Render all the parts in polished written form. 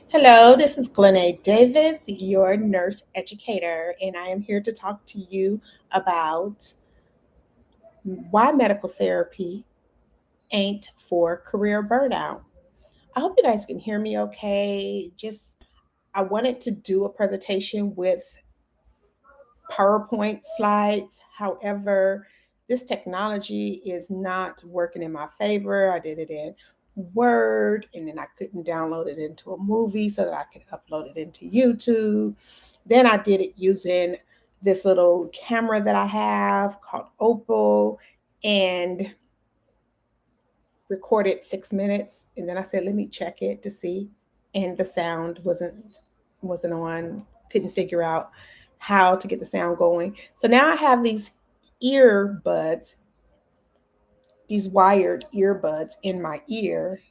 Hello, this is Glenna Davis, your nurse educator, and I am here to talk to you about why medical therapy ain't for career burnout. I hope you guys can hear me okay. I wanted to do a presentation with PowerPoint slides. However, this technology is not working in my favor. I did it in Word and then I couldn't download it into a movie so that I could upload it into YouTube. Then I did it using this little camera that I have called Opal and recorded 6 minutes. And then I said, let me check it to see. And the sound wasn't on, couldn't figure out how to get the sound going. So now I have these earbuds, these wired earbuds in my ear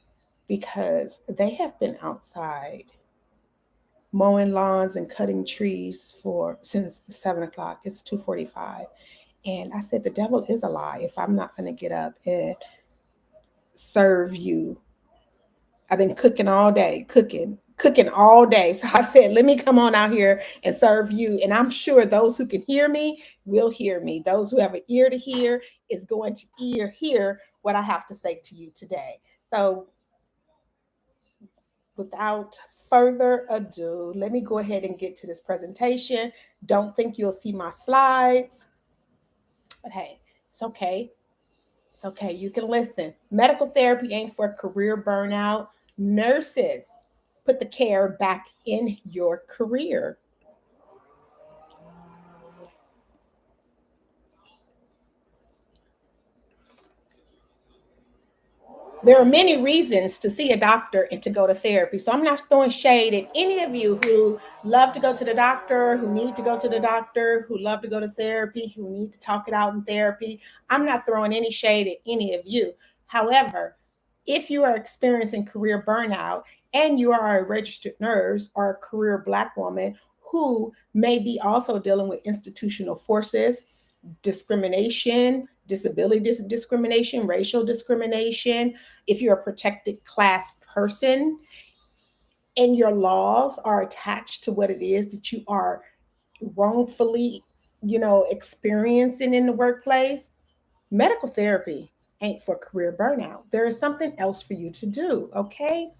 because they have been outside mowing lawns and cutting trees for since 7 o'clock. It's 2:45. And I said, the devil is a lie if I'm not going to get up and serve you. I've been cooking all day, cooking all day. So I said, let me come on out here and serve you. And I'm sure those who can hear me will hear me. Those who have an ear to hear is going to hear what I have to say to you today. So without further ado, let me go ahead and get to this presentation. Don't think you'll see my slides, but hey, it's okay. It's okay. You can listen. Medical therapy ain't for career burnout. Nurses, put the care back in your career. There are many reasons to see a doctor and to go to therapy. So I'm not throwing shade at any of you who love to go to the doctor, who need to go to the doctor, who love to go to therapy, who need to talk it out in therapy. I'm not throwing any shade at any of you. However, if you are experiencing career burnout and you are a registered nurse or a career Black woman who may be also dealing with institutional forces, discrimination, discrimination, racial discrimination, if you're a protected class person and your laws are attached to what it is that you are wrongfully, experiencing in the workplace, medical therapy ain't for career burnout. There is something else for you to do, okay?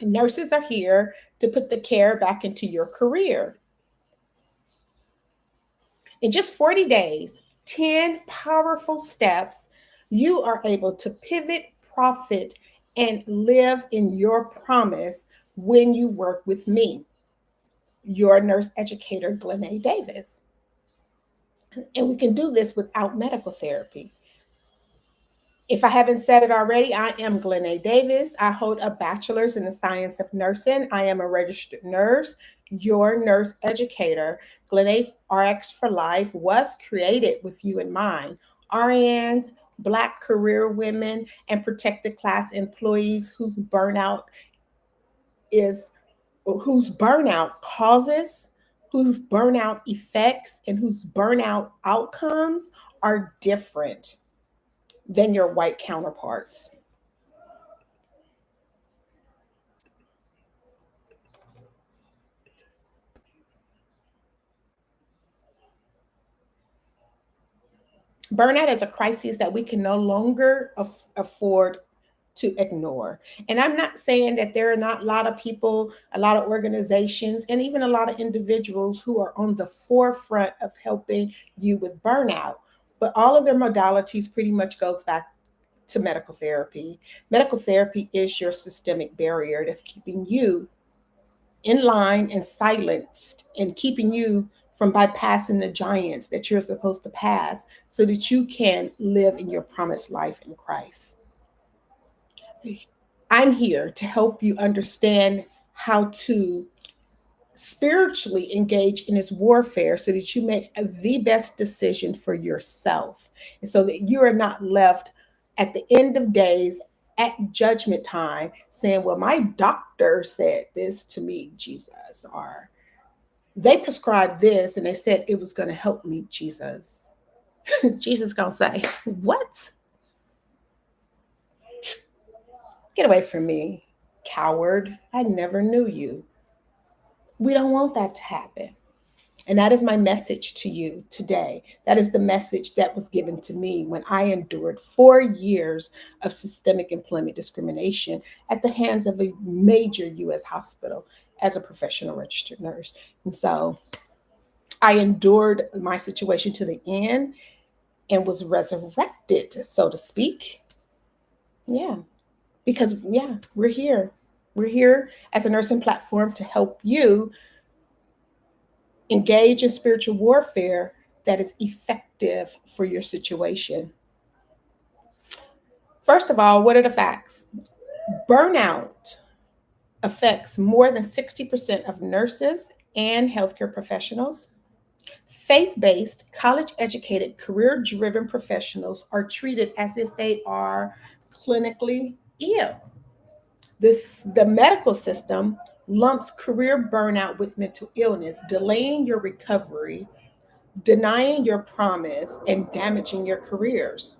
Nurses are here to put the care back into your career. In just 40 days, 10 powerful steps, you are able to pivot, profit, and live in your promise when you work with me, your nurse educator, Glenna Davis. And we can do this without medical therapy. If I haven't said it already, I am Glenna Davis. I hold a bachelor's in the science of nursing. I am a registered nurse, your nurse educator. Glenna's RX for Life was created with you in mind. RNs, Black career women, and protected class employees is whose burnout causes, whose burnout effects, and whose burnout outcomes are different than your white counterparts. Burnout is a crisis that we can no longer afford to ignore. And I'm not saying that there are not a lot of people, a lot of organizations, and even a lot of individuals who are on the forefront of helping you with burnout. But all of their modalities pretty much goes back to medical therapy. Medical therapy is your systemic barrier that's keeping you in line and silenced and keeping you from bypassing the giants that you're supposed to pass so that you can live in your promised life in Christ. I'm here to help you understand how to spiritually engage in this warfare so that you make the best decision for yourself and so that you are not left at the end of days at judgment time saying, well, my doctor said this to me, Jesus, or they prescribed this and they said it was going to help me, Jesus. Jesus gonna say, what? Get away from me. coward, I never knew you. We don't want that to happen. And that is my message to you today. That is the message that was given to me when I endured 4 years of systemic employment discrimination at the hands of a major US hospital as a professional registered nurse. And so I endured my situation to the end and was resurrected, so to speak. Yeah, because, yeah, we're here. We're here as a nursing platform to help you engage in spiritual warfare that is effective for your situation. First of all, what are the facts? Burnout affects more than 60% of nurses and healthcare professionals. Faith based, college educated, career driven professionals are treated as if they are clinically ill. The medical system lumps career burnout with mental illness, delaying your recovery, denying your promise, and damaging your careers.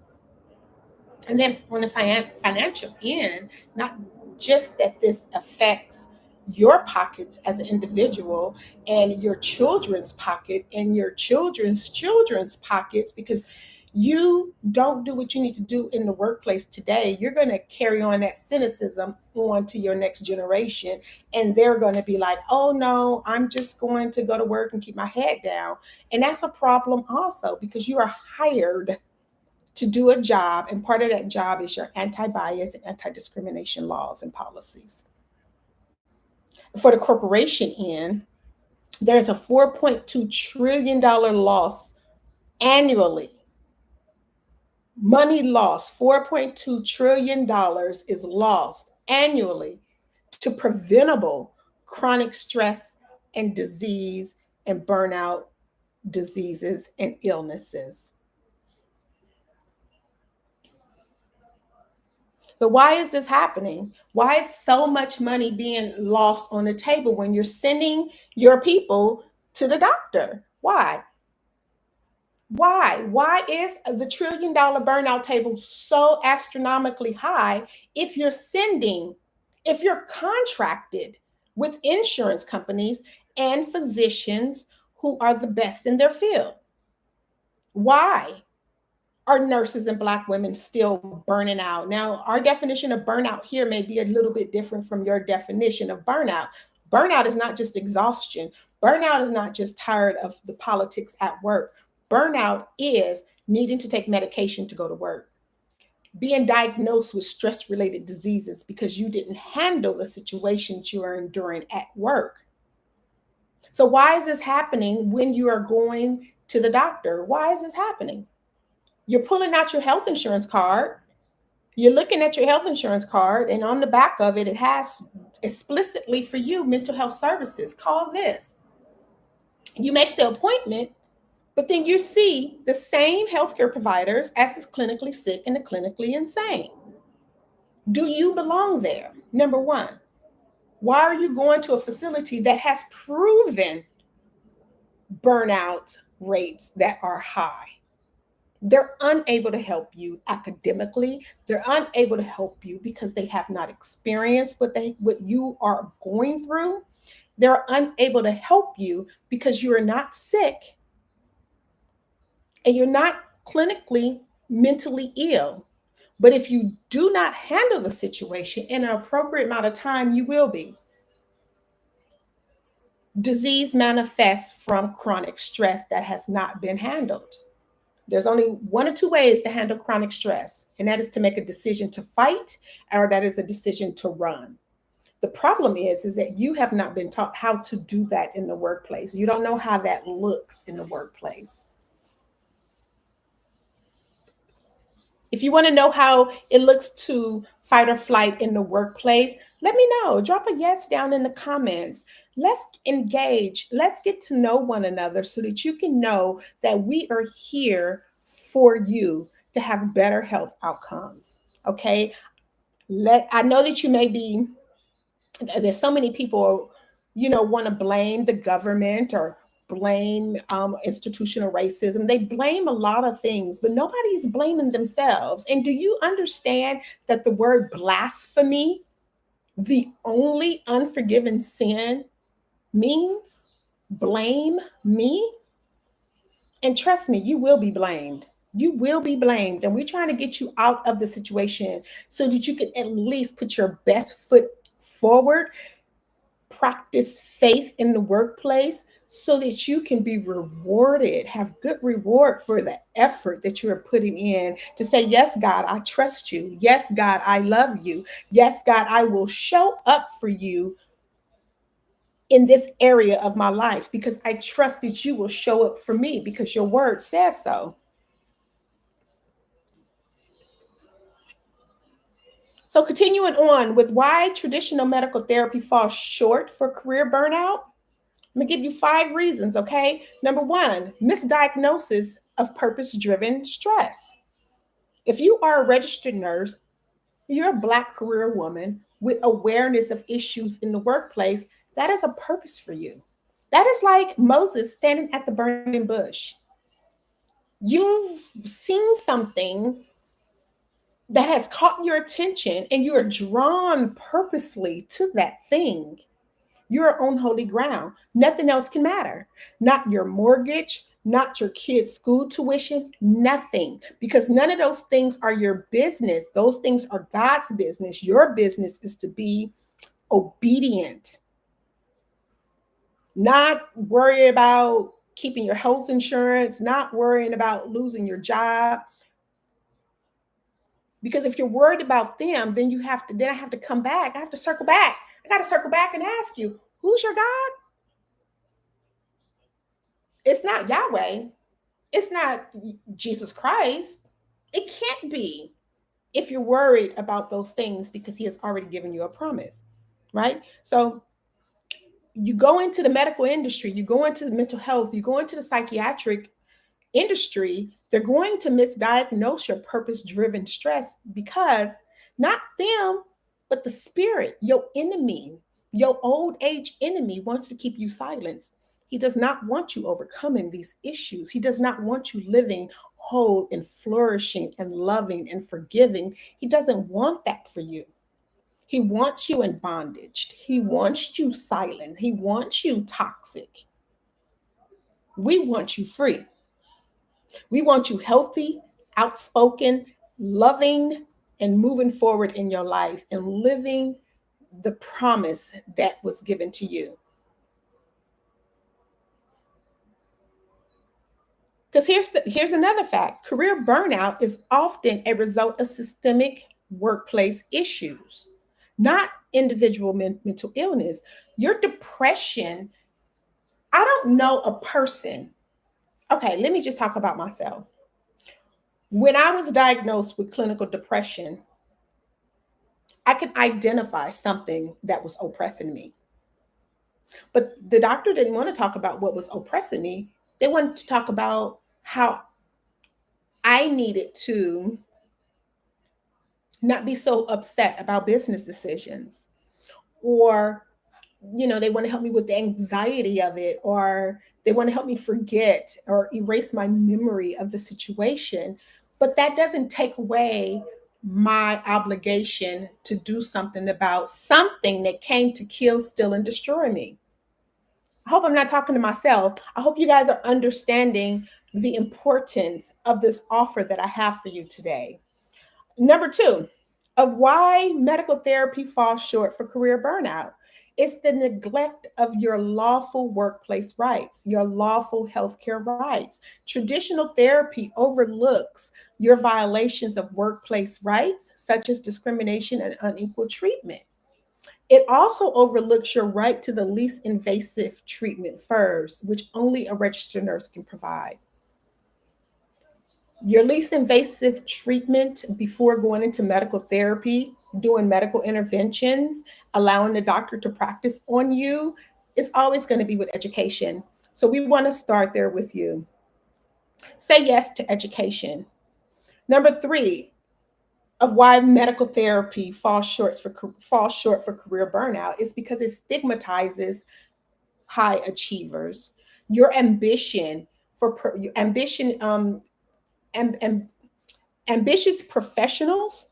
And then on the financial end, not just that this affects your pockets as an individual and your children's pocket and your children's pockets, because you don't do what you need to do in the workplace today, you're going to carry on that cynicism on to your next generation. And they're going to be like, oh no, I'm just going to go to work and keep my head down. And that's a problem also, because you are hired to do a job, and part of that job is your anti-bias and anti-discrimination laws and policies. For the corporation end, there's a $4.2 trillion loss annually. Money lost, $4.2 trillion is lost annually to preventable chronic stress and disease and burnout diseases and illnesses. But why is this happening? Why is so much money being lost on the table when you're sending your people to the doctor? Why? Why? Why is the $1 trillion burnout table so astronomically high if you're contracted with insurance companies and physicians who are the best in their field? Why are nurses and Black women still burning out? Now, our definition of burnout here may be a little bit different from your definition of burnout. Burnout is not just exhaustion. Burnout is not just tired of the politics at work. Burnout is needing to take medication to go to work, being diagnosed with stress-related diseases because you didn't handle the situations you are enduring at work. So why is this happening when you are going to the doctor? Why is this happening? You're pulling out your health insurance card. You're looking at your health insurance card, and on the back of it, it has explicitly for you mental health services. Call this. You make the appointment, but then you see the same healthcare providers as the clinically sick and the clinically insane. Do you belong there? Number one. Why are you going to a facility that has proven burnout rates that are high? They're unable to help you academically. They're unable to help you because they have not experienced what you are going through. They're unable to help you because you are not sick and you're not clinically mentally ill. But if you do not handle the situation in an appropriate amount of time, you will be. Disease manifests from chronic stress that has not been handled. There's only one or two ways to handle chronic stress, and that is to make a decision to fight, or that is a decision to run. The problem is that you have not been taught how to do that in the workplace. You don't know how that looks in the workplace. If you want to know how it looks to fight or flight in the workplace, let me know. Drop a yes down in the comments. Let's engage. Let's get to know one another so that you can know that we are here for you to have better health outcomes. Okay. I know that you may be, there's so many people, want to blame the government or blame institutional racism. They blame a lot of things, but nobody's blaming themselves. And do you understand that the word blasphemy The only unforgiven sin means blame me. And trust me, you will be blamed. You will be blamed. And we're trying to get you out of the situation so that you can at least put your best foot forward, practice faith in the workplace so that you can be rewarded, have good reward for the effort that you're putting in to say, yes, God, I trust you. Yes, God, I love you. Yes, God, I will show up for you in this area of my life because I trust that you will show up for me because your word says so. So, continuing on with why traditional medical therapy falls short for career burnout, I'm gonna give you 5 reasons, okay? Number one, misdiagnosis of purpose driven stress. If you are a registered nurse, you're a Black career woman with awareness of issues in the workplace, that is a purpose for you. That is like Moses standing at the burning bush. You've seen something that has caught your attention and you are drawn purposely to that thing. You're on holy ground. Nothing else can matter. Not your mortgage, not your kids' school tuition, nothing. Because none of those things are your business. Those things are God's business. Your business is to be obedient, not worry about keeping your health insurance, not worrying about losing your job. Because if you're worried about them, then I have to come back. I have to circle back. I got to circle back and ask you, who's your God? It's not Yahweh. It's not Jesus Christ. It can't be if you're worried about those things because he has already given you a promise, right? So you go into the medical industry, you go into the mental health, you go into the psychiatric industry, they're going to misdiagnose your purpose driven stress because not them, but the spirit, your enemy, your old age enemy wants to keep you silenced. He does not want you overcoming these issues. He does not want you living whole and flourishing and loving and forgiving. He doesn't want that for you. He wants you in bondage. He wants you silent. He wants you toxic. We want you free. We want you healthy, outspoken, loving, and moving forward in your life and living the promise that was given to you. Because here's another fact. Career burnout is often a result of systemic workplace issues, not individual mental illness. Your depression, I don't know a person. Okay, let me just talk about myself. When I was diagnosed with clinical depression, I could identify something that was oppressing me. But the doctor didn't want to talk about what was oppressing me. They wanted to talk about how I needed to not be so upset about business decisions, or they want to help me with the anxiety of it, or they want to help me forget or erase my memory of the situation. But that doesn't take away my obligation to do something about something that came to kill, steal, and destroy me. I hope I'm not talking to myself. I hope you guys are understanding the importance of this offer that I have for you today. Number two, of why medical therapy falls short for career burnout. It's the neglect of your lawful workplace rights, your lawful healthcare rights. Traditional therapy overlooks your violations of workplace rights, such as discrimination and unequal treatment. It also overlooks your right to the least invasive treatment first, which only a registered nurse can provide. Your least invasive treatment before going into medical therapy, doing medical interventions, allowing the doctor to practice on you is always going to be with education. So we want to start there with you. Say yes to education. Number three, of why medical therapy falls short for career burnout is because it stigmatizes high achievers. Your ambition your ambition and ambitious professionals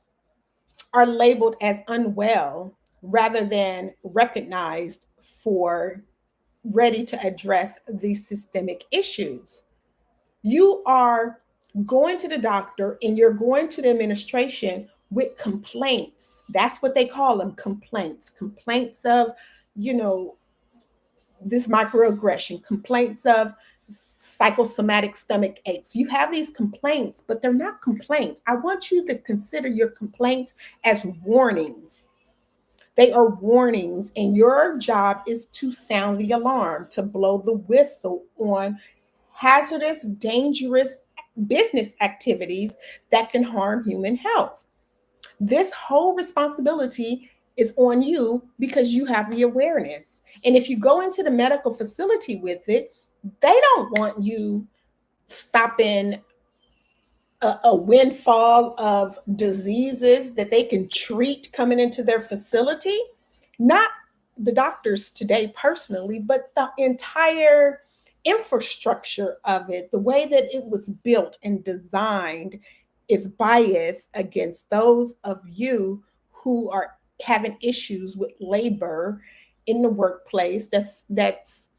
are labeled as unwell, rather than recognized for ready to address these systemic issues. You are going to the doctor and you're going to the administration with complaints. That's what they call them, complaints. Complaints of, you know, this microaggression, complaints of psychosomatic stomach aches. You have these complaints, but they're not complaints. I want you to consider your complaints as warnings. They are warnings, and your job is to sound the alarm, to blow the whistle on hazardous, dangerous business activities that can harm human health. This whole responsibility is on you because you have the awareness. And if you go into the medical facility with it, they don't want you stopping a windfall of diseases that they can treat coming into their facility. Not the doctors today personally, but the entire infrastructure of it, the way that it was built and designed is biased against those of you who are having issues with labor in the workplace that's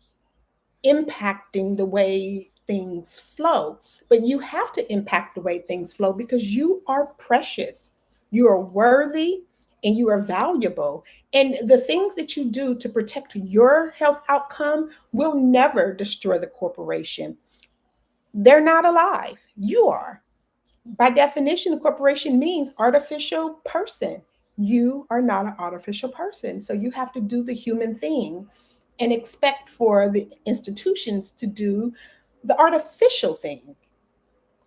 impacting the way things flow. But you have to impact the way things flow because you are precious, you are worthy, and you are valuable. And the things that you do to protect your health outcome will never destroy the corporation. They're not alive. You are. By definition, a corporation means artificial person. You are not an artificial person. So you have to do the human thing and expect for the institutions to do the artificial thing.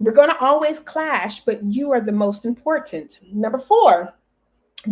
We're going to always clash, but you are the most important. Number four,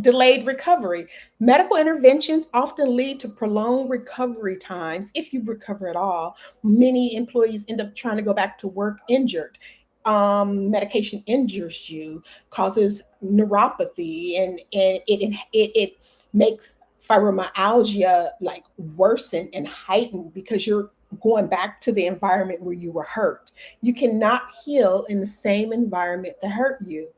delayed recovery. Medical interventions often lead to prolonged recovery times. If you recover at all, many employees end up trying to go back to work injured. Medication injures you, causes neuropathy, and it makes fibromyalgia like worsen and heighten because you're going back to the environment where you were hurt. You cannot heal in the same environment that hurt you.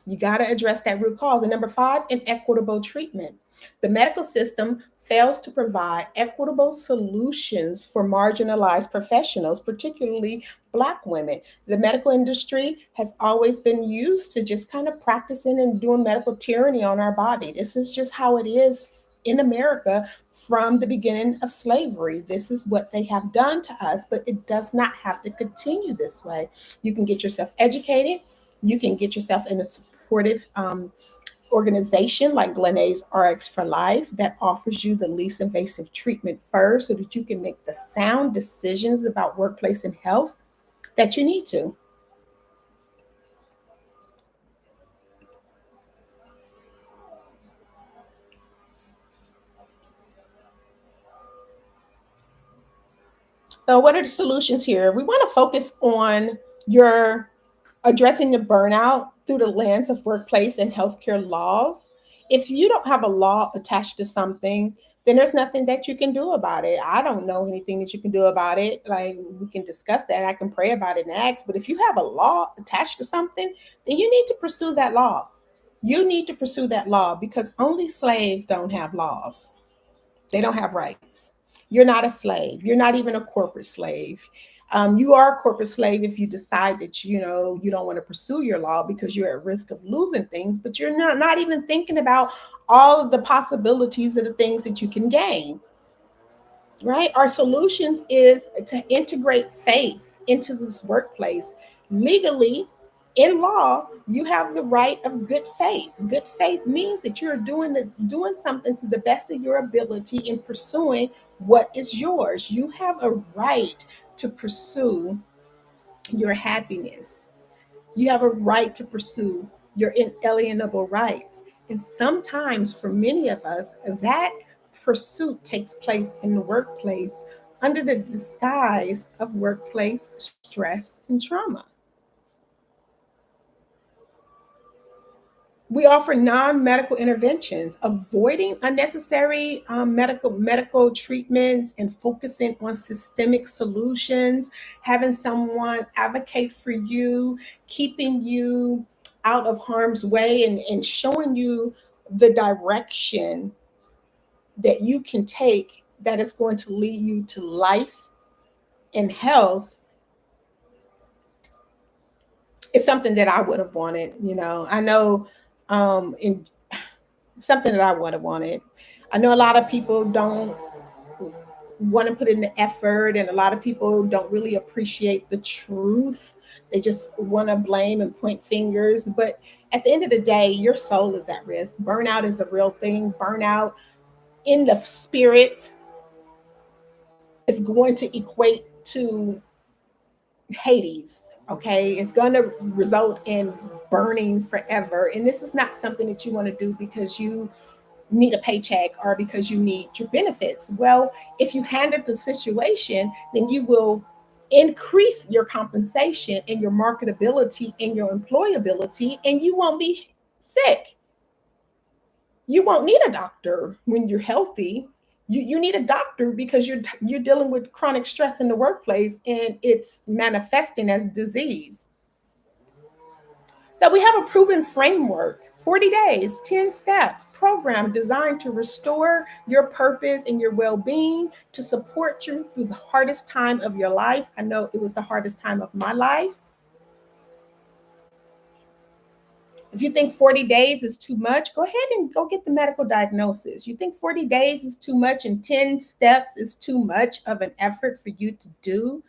You got to address that root cause. And number five, inequitable treatment. The medical system fails to provide equitable solutions for marginalized professionals, particularly Black women. The medical industry has always been used to just kind of practicing and doing medical tyranny on our body. This is just how it is in America from the beginning of slavery. This is what they have done to us, but it does not have to continue this way. You can get yourself educated. You can get yourself in a supportive organization like Glenae's RX for Life that offers you the least invasive treatment first so that you can make the sound decisions about workplace and health that you need to. So, what are the solutions here? We want to focus on your addressing the burnout through the lens of workplace and healthcare laws. If you don't have a law attached to something, then there's nothing that you can do about it. I don't know anything that you can do about it. Like we can discuss that. I can pray about it next. But if you have a law attached to something, then you need to pursue that law. You need to pursue that law because only slaves don't have laws. They don't have rights. You're not a slave. You're not even a corporate slave. You are a corporate slave if you decide that you don't want to pursue your law because you're at risk of losing things, but you're not even thinking about all of the possibilities of the things that you can gain. Right? Our solutions is to integrate faith into this workplace. Legally, in law, you have the right of good faith. Good faith means that you're doing something to the best of your ability in pursuing what is yours. You have a right to pursue your happiness. You have a right to pursue your inalienable rights. And sometimes, for many of us, that pursuit takes place in the workplace under the disguise of workplace stress and trauma. We offer non-medical interventions, avoiding unnecessary medical treatments and focusing on systemic solutions, having someone advocate for you, keeping you out of harm's way and showing you the direction that you can take that is going to lead you to life and health is something that I would have wanted. I know, in something that I would have wanted. I know a lot of people don't want to put in the effort, and a lot of people don't really appreciate the truth. They just want to blame and point fingers. But at the end of the day, your soul is at risk. Burnout is a real thing. Burnout in the spirit is going to equate to Hades. Okay, it's going to result in burning forever. And this is not something that you want to do because you need a paycheck or because you need your benefits. Well, if you handle the situation, then you will increase your compensation and your marketability and your employability, and you won't be sick. You won't need a doctor when you're healthy. You need a doctor because you're dealing with chronic stress in the workplace and it's manifesting as disease. So we have a proven framework, 40 days, 10 steps program designed to restore your purpose and your well-being, to support you through the hardest time of your life. I know it was the hardest time of my life. If you think 40 days is too much, go ahead and go get the medical diagnosis. You think 40 days is too much and 10 steps is too much of an effort for you to do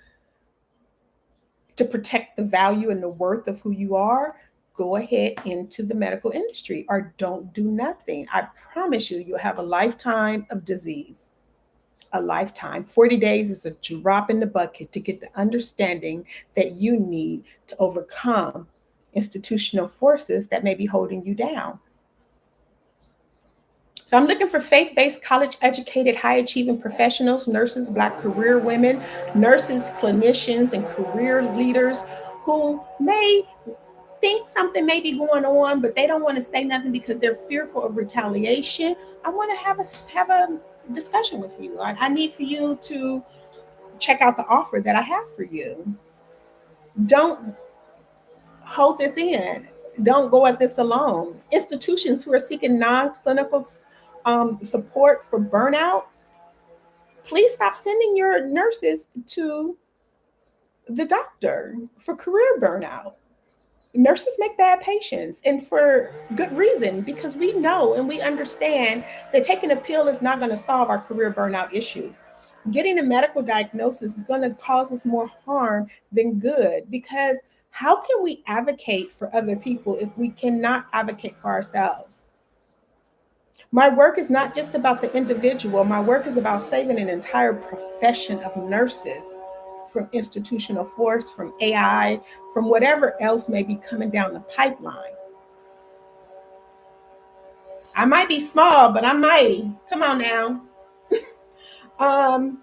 to protect the value and the worth of who you are, go ahead into the medical industry or don't do nothing. I promise you, you'll have a lifetime of disease. A lifetime. 40 days is a drop in the bucket to get the understanding that you need to overcome institutional forces that may be holding you down. So I'm looking for faith-based, college-educated, high-achieving professionals, nurses, Black career women, nurses, clinicians, and career leaders who may think something may be going on, but they don't want to say nothing because they're fearful of retaliation. I want to have a discussion with you. I need for you to check out the offer that I have for you. Don't hold this in. Don't go at this alone. Institutions who are seeking non-clinical support for burnout, please stop sending your nurses to the doctor for career burnout. Nurses make bad patients, and for good reason, because we know and we understand that taking a pill is not going to solve our career burnout issues. Getting a medical diagnosis is going to cause us more harm than good, because how can we advocate for other people if we cannot advocate for ourselves? My work is not just about the individual. My work is about saving an entire profession of nurses from institutional force, from AI, from whatever else may be coming down the pipeline. I might be small, but I'm mighty. Come on now. Um,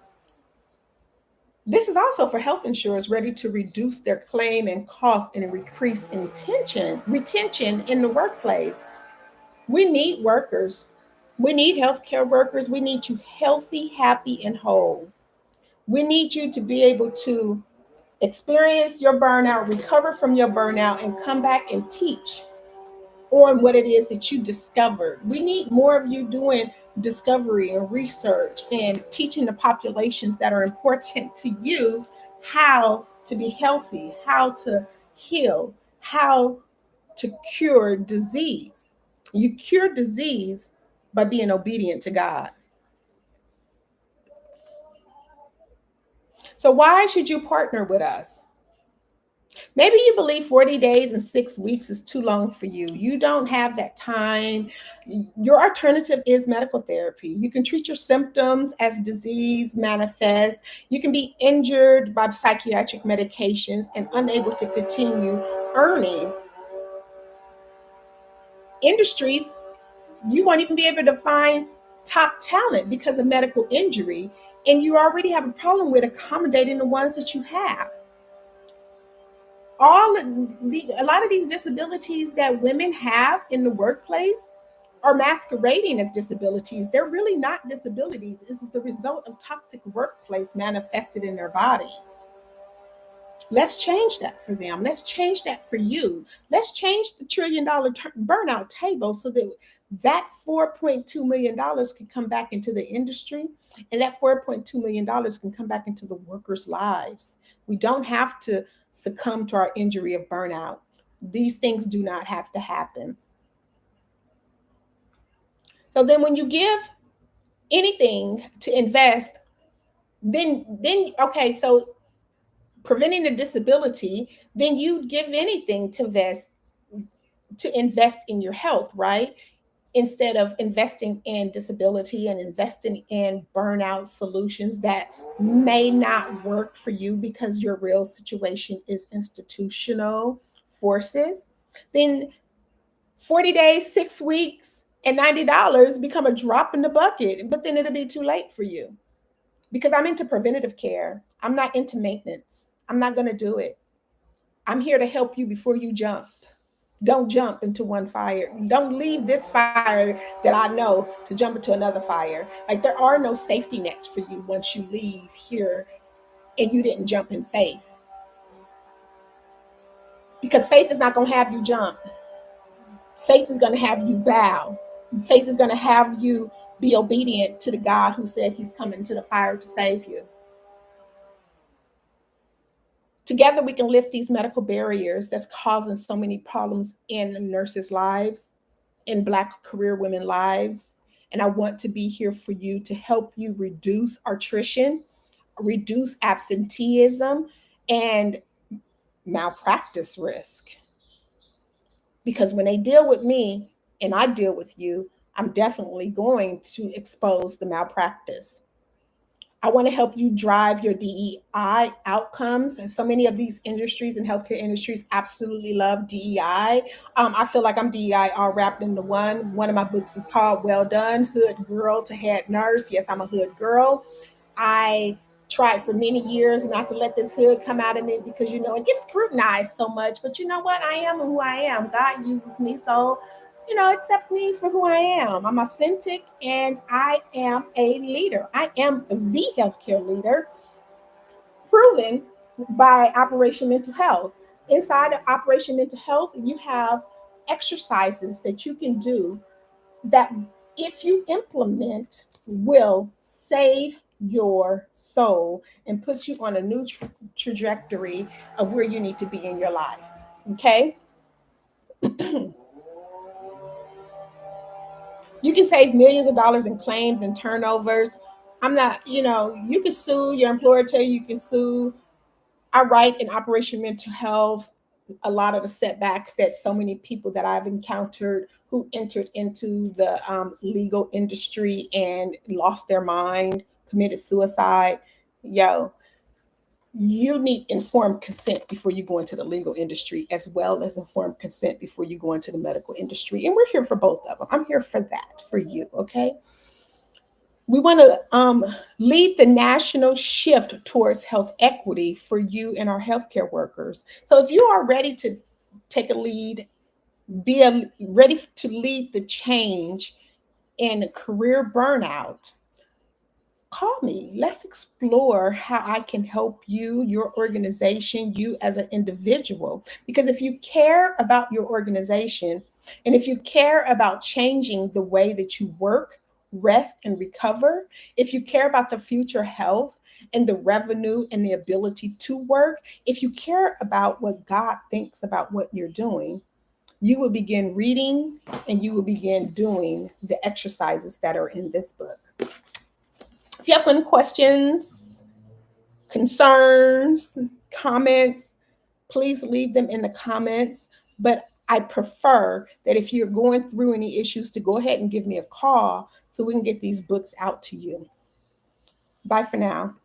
this is also for health insurers ready to reduce their claim and cost and increase retention in the workplace. We need workers. We need healthcare workers. We need you healthy, happy, and whole. We need you to be able to experience your burnout, recover from your burnout, and come back and teach on what it is that you discovered. We need more of you doing discovery and research and teaching the populations that are important to you how to be healthy, how to heal, how to cure disease. You cure disease by being obedient to God. So, why should you partner with us? Maybe you believe 40 days and 6 weeks is too long for you. You don't have that time. Your alternative is medical therapy. You can treat your symptoms as disease manifests. You can be injured by psychiatric medications and unable to continue earning. Industries, you won't even be able to find top talent because of medical injury. And you already have a problem with accommodating the ones that you have. A lot of these disabilities that women have in the workplace are masquerading as disabilities. They're really not disabilities. This is the result of toxic workplace manifested in their bodies. Let's change that for them. Let's change that for you. Let's change the $1 trillion burnout table so that that $4.2 million can come back into the industry, and that $4.2 million can come back into the workers' lives. We don't have to succumb to our injury of burnout. These things do not have to happen. So then when you give anything to invest, then okay, so preventing the disability, then you give anything to invest in your health, right? Instead of investing in disability and investing in burnout solutions that may not work for you because your real situation is institutional forces, then 40 days, 6 weeks, and $90 become a drop in the bucket, but then it'll be too late for you because I'm into preventative care. I'm not into maintenance. I'm not going to do it. I'm here to help you before you jump. Don't jump into one fire. Don't leave this fire that I know to jump into another fire. Like there are no safety nets for you once you leave here and you didn't jump in faith. Because faith is not going to have you jump. Faith is going to have you bow. Faith is going to have you be obedient to the God who said he's coming to the fire to save you. Together, we can lift these medical barriers that's causing so many problems in nurses' lives, in Black career women lives. And I want to be here for you to help you reduce attrition, reduce absenteeism, and malpractice risk. Because when they deal with me and I deal with you, I'm definitely going to expose the malpractice. I want to help you drive your DEI outcomes. And so many of these industries and healthcare industries absolutely love DEI. I feel like I'm DEI all wrapped into one. One of my books is called Well Done, Hood Girl to Head Nurse. Yes, I'm a hood girl. I tried for many years not to let this hood come out of me because, it gets scrutinized so much. But you know what? I am who I am. God uses me. So, accept me for who I am. I'm authentic and I am a leader. I am the healthcare leader, proven by Operation Mental Health. Inside of Operation Mental Health, you have exercises that you can do that, if you implement, will save your soul and put you on a new trajectory of where you need to be in your life. Okay? You can save millions of dollars in claims and turnovers. I'm not, you can sue your employer, tell you can sue. I write in Operation Mental Health a lot of the setbacks that so many people that I've encountered who entered into the legal industry and lost their mind, committed suicide. Yo, you need informed consent before you go into the legal industry, as well as informed consent before you go into the medical industry. And we're here for both of them. I'm here for that, for you, okay? We want to lead the national shift towards health equity for you and our healthcare workers. So if you are ready to take a lead, ready to lead the change in career burnout, call me. Let's explore how I can help you, your organization, you as an individual. Because if you care about your organization and if you care about changing the way that you work, rest, and recover, if you care about the future health and the revenue and the ability to work, if you care about what God thinks about what you're doing, you will begin reading and you will begin doing the exercises that are in this book. If you have any questions, concerns, comments, please leave them in the comments. But I prefer that if you're going through any issues to go ahead and give me a call so we can get these books out to you. Bye for now.